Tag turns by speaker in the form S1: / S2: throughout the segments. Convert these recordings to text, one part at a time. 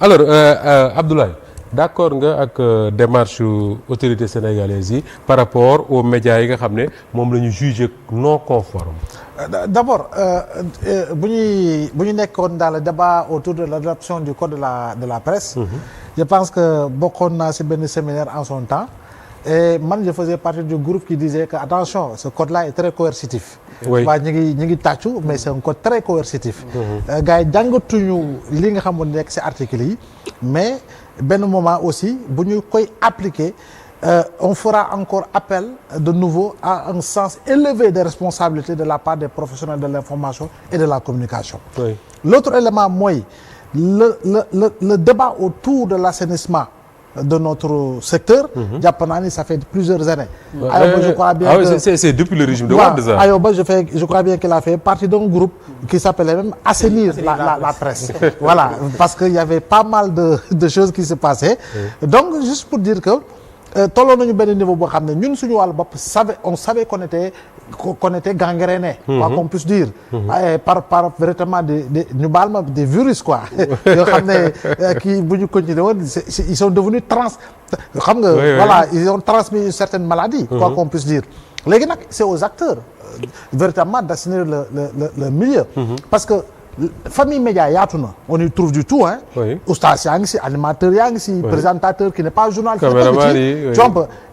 S1: alors Abdoulaye d'accord nga ak démarche autorité sénégalaise yi par rapport aux médias yi nga xam ne moom la ñu jugé non conforme.
S2: D'abord bu ñu nekkoon dans le débat autour de l'adoption du code de la presse. Je pense que bokkoon naa ci benn séminaire en son temps. Et man je faisais partie du groupe qui disait que attention ce code-là est très coercitif.
S1: Oui
S2: waa ñu ngi tàccu mais c'est un code très coercitif. gars yi jàngatuñu li nga xam ne nekk ci article yi mais benn moment aussi bu ñu koy appliquer on fera encore appel de nouveau à un sens élevé de responsabilité de la part des professionnels de l'information et de la communication.
S1: Oui.
S2: L'autre élément mooy le débat autour de l'assainissement de notre secteur. jàpp naa ni ça fait plusieurs années. Ayoba je crois bien que
S1: c'est depuis le régime de Wade ça.
S2: Ayoba je crois bien qu'il a fait partie d'un groupe qui s'appelait même assainir la presse. Voilà parce que y avait pas mal de choses qui se passaient. Donc juste pour dire que tolloon nañu benn niveau boo xam ne ñun suñu wàllu bopp on savait qu'on était gangréné. quoi qu'on puisse dire. par véritablement ñu baal ma des virus quoi. yoo xam ne kii bu ñu continuer woon ils sont devenus xam nga. voilà ils ont transmis une certaine maladie. quoi qu'on puisse dire léegi nag c'est aux acteurs véritablement d'assainir le milieu. parce que famille média yaatu na on y trouve du tout hein. oustaz yaa ngi ci animateur yaa ngi ci présentateur qui n'est pas journaliste.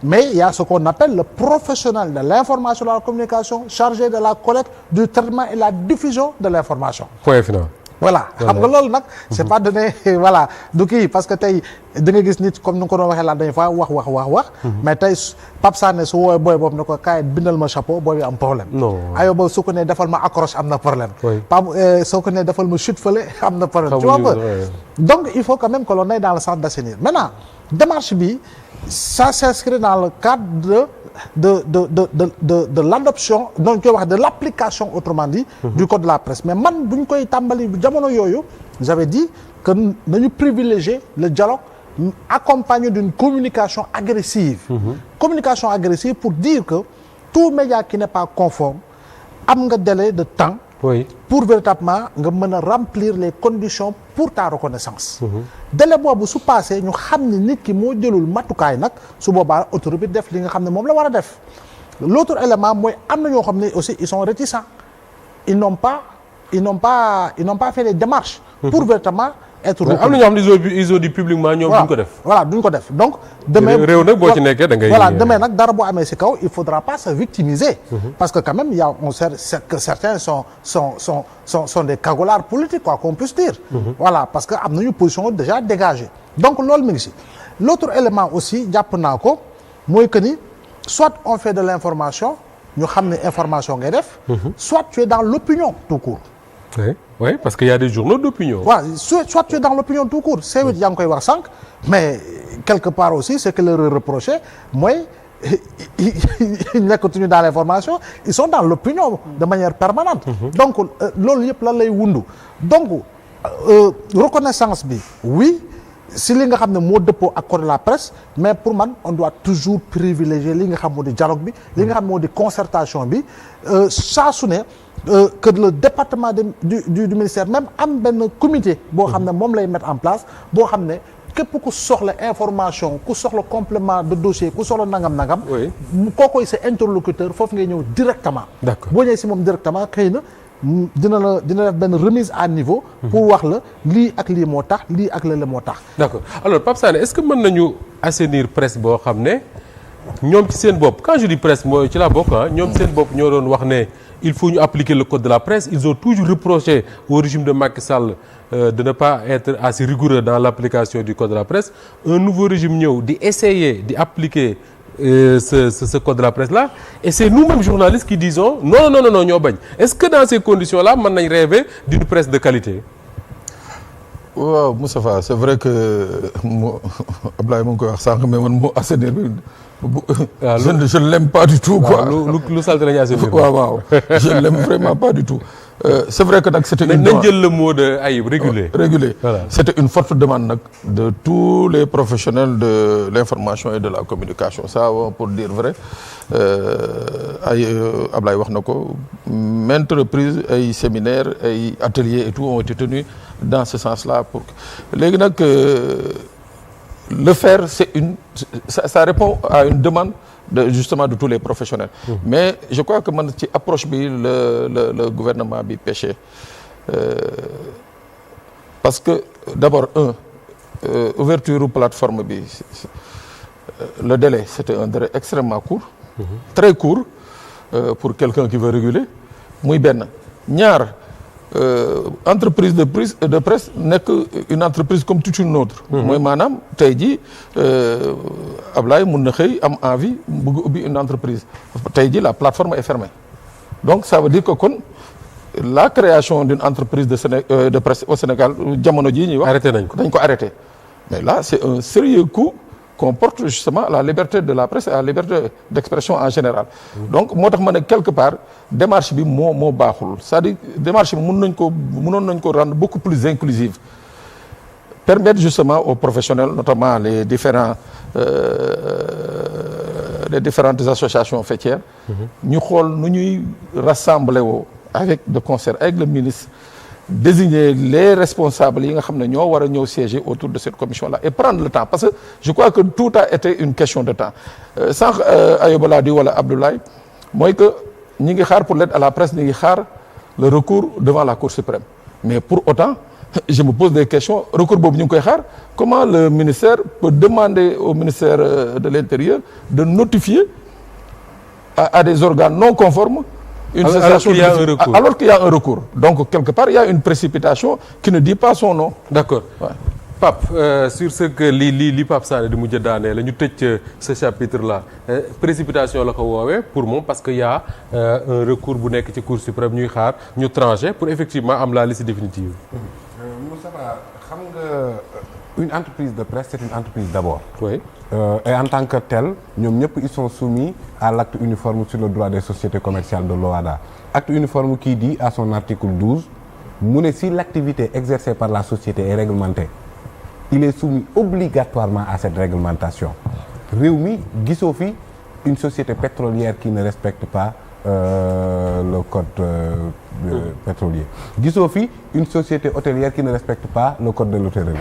S2: mais il y a ce qu'on appelle le professionnel de l'information et de la communication chargé de la collecte du traitement et la diffusion de l'information.
S1: Point final.
S2: voilà xam nga loolu nag c'est pas donné voilà du kii parce que tey da nga gis nit comme ni nga ko doon waxee la dañu fa wax mais tey Pape Sané su woowee booy boobu ne ko kaay bindal ma chapeau booy bi am problème. ayo boobu su ko nee defal ma accroche am na problème. Pape soo ko nee defal ma chute fële am na problème. tu vois donc il faut quand même que l'on aille dans le sens d'assainir maintenant démarche bi ça s'inscrit dans le cadre de l'adoption donc koy wax de l'application autrement dit du code de la presse mais man bu ñu koy tàmbali jamono yooyu j'avais dit que nañu privilégier le dialogue accompagné d'une communication agressive pour dire que tout média qui n'est pas conforme am nga délai de temps pour véritablement nga mën a remplir les conditions pour ta reconnaissance. délai boobu su passé ñu xam ni nit ki moo jëlul matukaay nag su boobaa autorité bi def li nga xam ne moom la war a def. l'autre élément mooy am na ñoo xam ne aussi ils sont réticents ils n'ont pas fait les démarches. pour véritablement être
S1: am na ñoo xam ne ils ont dit publiquement ñoom duñ ko def.
S2: voilà duñ ko def donc. demain
S1: réew nag boo ci nekkee da ngay.
S2: voilà demain nag dara boo amee ci kaw il faudra pas se victimiser. parce que quand même on sait que certains sont des cagoulards politiques quoi qu'on puisse dire. voilà parce que am nañu position déjà dégagée. donc loolu mi ngi ci. l'autre élément aussi jàpp naa ko mooy que ni soit on fait de l'information ñu xam ne information ngay def. soit tu es dans l'opinion tout court.
S1: Oui, parce qu'il y a des journaux d'opinion.
S2: Voilà, soit tu es dans l'opinion tout court, c'est yaa ngi koy wax sànq, mais quelque part aussi ce que leur reprocher mooy nekkatuñu dans l'information, ils sont dans l'opinion de manière permanente. Donc loolu yëpp lan lay wundu. Donc reconnaissance bi oui si li nga xam ne moo dëppoo ak code de la presse mais pour man on doit toujours privilégier li nga xam moo di dialogue bi li nga xam moo di concertation bi saa su ne que le département du ministère même am benn comité boo xam ne moom lay mettre en place boo xam ne képp ku soxla information ku soxla complément de dossier ku soxla nangam kookoy sa interlocuteur foofu ngay ñëw directement.
S1: D'accord
S2: boo ñëwee si moom directement xëy na dina def benn remise à niveau. pour wax la lii ak lii moo tax lii ak lële moo tax.
S1: d'accord alors Pape Sané est-ce que mën nañu assainir presse boo xam ne ñoom ci seen bopp quand je dis presse mooy ci la bokk ñoom seen bopp ñoo doon wax ne il faut ñu appliquer le code de la presse ils ont toujours reproché au régime de Macky Sall de ne pas être assez rigoureux dans l'application du code de la presse un nouveau régime ñëw di essayer di appliquer ce code de la presse là et c'est nous-mêmes journalistes qui disons non ñoo bañ est-ce que dans ces conditions là mën nañ rêver d'une presse de qualité.
S3: waaw Moustapha c'est vrai que Ablaye mu ngi koy wax sànq mais man moo assainir bi je ne l'aime pas du tout quoi.
S1: lu salte lañu assainir.
S3: waaw je ne l'aime vraiment pas du tout c'est vrai que nag c'était une
S1: nañ
S3: demande
S1: jël le mot de Ayib réguler.
S3: régulier.
S1: Voilà.
S3: C'était une forte demande nag de tous les professionnels de l'information et de la communication ça pour dire vrai Ablaye wax na ko maintes reprises ay séminaires ay ateliers et tout ont été tenus dans ce sens-là pour léegi nag le faire ça répond à une demande justement de tous les professionnels. Mais je crois que man ci approche bi le gouvernement bi pêché parce que d'abord ouverture plateforme bi le délai c'était un délai extrêmement court. Très court pour quelqu'un qui veut réguler muy benn ñaar. Entreprise de presse nekk une entreprise comme toute une autre. mooy maanaam tey jii Ablaye mun na xëy am envie bëgg ubbi une entreprise tey jii la plateforme est fermée donc ça veut dire que kon la création d'une entreprise de presse au Sénégal jamono jii ñuy wax.
S1: arrêté nañ ko
S3: dañ ko arrêté mais là c'est un sérieux coup qu'on porte justement à la liberté de la presse et à la liberté d'expression en général. Donc moo tax ma ne quelque part démarche bi moo baaxul c'est-à-dire démarche bi mënoon nañ ko rendre beaucoup plus inclusive permettre justement aux professionnels notamment les différentes associations faîtières ñu xool nu ñuy rassembler woo de concert avec le ministre désigner les responsables yi nga xam ne ñoo war a ñëw siéger autour de cette commission-là et prendre le temps parce que je crois que tout a été une question de temps sànq Ayoba laa di wala Abdoulaye mooy que ñi ngi xaar pour l'aide à la presse ñi ngi xaar le recours devant la Cour suprême mais pour autant je me pose des questions recours boobu ñu ngi koy xaar comment le ministère peut demander au ministère de l'Intérieur de notifier à des organes non conformes une cessation alors qu'il y a un recours donc quelque part il y a une précipitation qui ne dit pas son nom.
S1: D'accord.
S3: Ouais.
S1: Pape sur ce que li Pape Sané di mujj a daanee la ñu tëj ce chapitre là précipitation la ko woowee pour moom parce que y a un recours bu nekk ci Cour suprême ñuy xaar ñu trancher pour effectivement am la liste définitive.
S4: Moustapha xam nga une entreprise de presse c'est une entreprise d'abord.
S1: Oui.
S4: Et en tant que tel ñoom ñëpp ils sont soumis à l'acte uniforme sur le droit des sociétés commerciales de l'OHADA. Acte uniforme qui dit à son article 12 mu ne si l'activité exercée par la société est réglementée il est soumis obligatoirement à cette réglementation. réew mi gisoo fi une société pétrolière qui ne respecte pas le code pétrolier. gisoo fi une société hôtelière qui ne respecte pas le code de l'hôtellerie.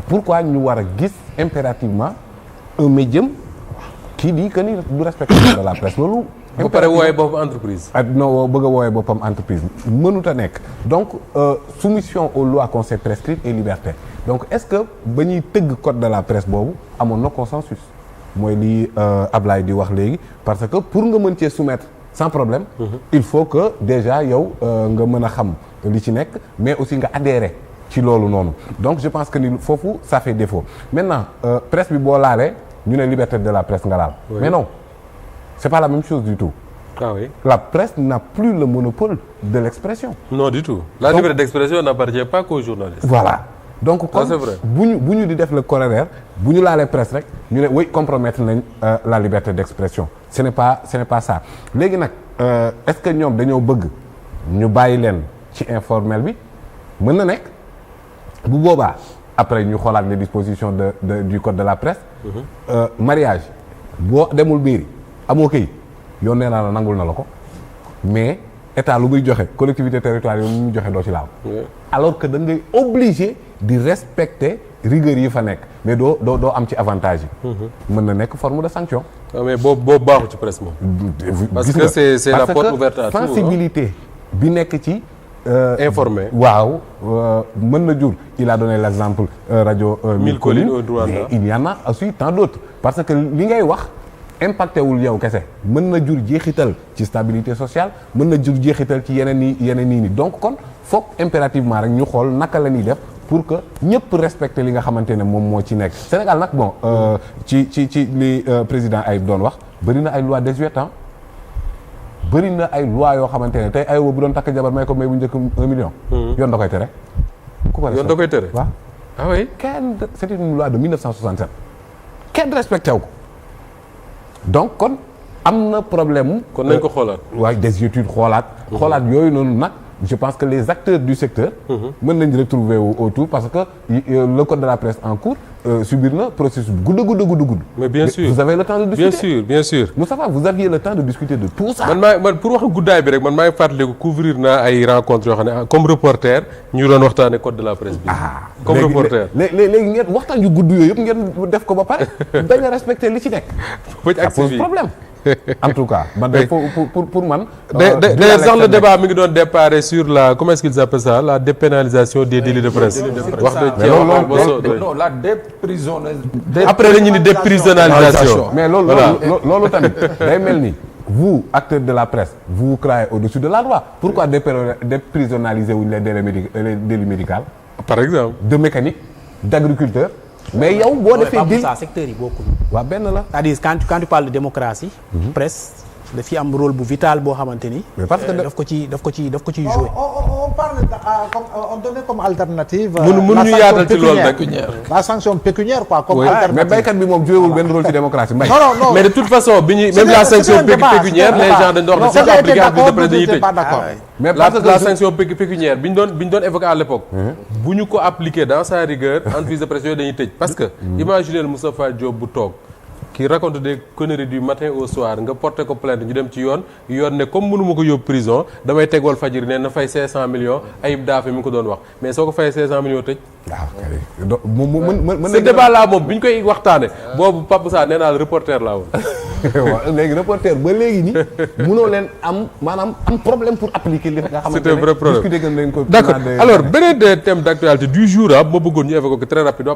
S4: Pourquoi ñu war a gis impérativement un médium qui dit que ni du respecte de la presse loolu.
S1: bu pare wooyee boppam entreprise.
S4: non bëgg a wooyee boppam entreprise mënut a nekk donc soumission aux lois qu'on s'est prescrites et liberté donc est-ce que ba ñuy tëgg code de la presse boobu amoon na consensus mooy li Ablaye di wax léegi parce que pour nga mën cee soumettre sans problème. il faut que déjà yow nga mën a xam li ci nekk mais aussi nga adhérer ci loolu noonu donc je pense que ni foofu ça fait défaut maintenant presse bi boo laalee ñu ne liberté de la presse nga laal.
S1: Oui.
S4: Mais non c'est pas la même chose du tout.
S1: Ah oui.
S4: La presse n'a plus le monopole de l'expression.
S1: Non du tout. La liberté d'expression n'appartient pas qu'aux journalistes.
S4: Voilà donc
S1: Ça,
S4: kon
S1: c'est vrai.
S4: bu ñu di def le corollaire bu ñu laalee presse rek ñu ne oui compromettre nañ la liberté d'expression ce n'est pas ça léegi nag est-ce que ñoom dañoo bëgg ñu bàyyi leen ci informel bi mën na nekk bu boobaa après ñu xoolaat les dispositions du code de la presse. Mariage boo demul mairie amoo këyit yoon nee naa la nangul na la ko mais état lu muy joxe collectivité territoriale yi mu joxe doo ci laaw. alors que da ngay obligé di respecter rigueur yi fa nekk mais doo am ci avantage yi. mën na nekk forme de sanction.
S1: Ah, mais boobu baaxul ci presse moom. Parce que c'est la porte ouverte à tout.
S4: Sensibilité bi nekk ci.
S1: Informé.
S4: waaw mën na jur il a donné l'exemple rajo.
S1: Mille collines au Rwanda.
S4: mais il y en a aussi tant d'autres parce que li ngay wax impacté wul yow kese mën na jur jeexital ci stabilité sociale mën na jur jeexital ci yeneen nii donc kon foog impérativement rek ñu xool naka la ñuy def pour que ñëpp respecter li nga xamante ne moom moo ci nekk. Sénégal nag bon ci li président Ayib doon wax bëri na ay lois désuètes bëri na ay loi yoo xamante ne tey aywa bu doon takk jabar may ko may bu njëkk 1 million. yoon da koy tere. ku ko
S1: yoon da koy tere.
S4: waaw
S1: ah oui.
S4: c'était une loi de 1967 kenn respecté wu ko donc kon am na problème.
S1: kon nañ ko xoolaat.
S4: waaye des études xoolaat yooyu noonu nag je pense que les acteurs du secteur mën nañ retrouver autour parce que le code de la presse en cours subir na processus gudd.
S1: mais bien sûr
S4: vous avez le temps de discuter.
S1: bien sûr
S4: Moustapha, vous aviez le temps de discuter de tout ça.
S1: man pour wax guddaay bi rek man maa ngi fàttaliku couvrir naa ay rencontres yoo xam ne comme reporter ñu doon waxtaane code de la presse bi comme reporter
S4: léegi ngeen waxtaan yu gudd yooyu yëpp ngeen def ko ba pare bañ a respecter li ci nekk.
S1: pëj ak
S4: pose problème en tout cas man de pour man.
S1: d'ailleurs sax le débat mi ngi doon déparé sur la comment est-ce qu'ils appellent ça la dépénalisation des délits de presse. wax dëgg
S3: non la déprisonnalisation.
S1: après dañu ni déprisonnalisation.
S4: mais loolu tamit day mel ni vous acteurs de la presse vous croyez au-dessus de la loi pourquoi déprisonnaliser wuñ les délits médicaux
S1: par exemple.
S4: de mécanique d'agriculteur. mais yow boo defee
S5: deal ça secteur yi bokkuñu.
S4: waaw benn la.
S5: c'est-à-dire quand tu parles de démocratie. presse daf ci am rôle bu vital boo xamante ni.
S4: mais parce que
S5: daf ko ciy jouer.
S2: on parle on donnait comme alternative.
S1: mënuñu yaatal ci loolu nag.
S2: la sanction pécuniaire quoi comme alternative.
S4: mais baykat bi moom joué wul benn rôle ci démocratie mbay.
S2: non
S1: mais de toute façon bi ñu même la sanction pécuniaire les gens dañu doon wax ne si appliqué entreprise de presse dañuy tëj.
S2: pas d'accord.
S4: mais
S1: la sanction pécuniaire bi ñu doon évoqué à l'époque bu ñu ko appliqué dans sa rigueur entreprise de presse yooyu dañuy tëj parce que imaginez Moustapha Diop bu toog qui raconte des conneries du matin au soir nga porté ko plainte ñu dem ci yoon ne comme mënuma ko yóbbu prison damay teg Walfadjri ne na fay 500 millions Ayib Daffé mi ngi ko doon wax mais soo ko fayee 500 millions tëj.
S4: waaw
S1: ce débat là moom bi ñu koy waxtaane boobu Pape Sarr nee naa la reporter laa woon.
S4: waaw léegi reporter ba léegi ni mënoo leen am maanaam am problème pour appliquer li nga xamante ne
S1: c'est un vrai problème
S4: discuter gën nañ ko.
S1: d'accord alors beneen thème d'actualité du jour ma bëggoon ñu évoquer ko très rapidement.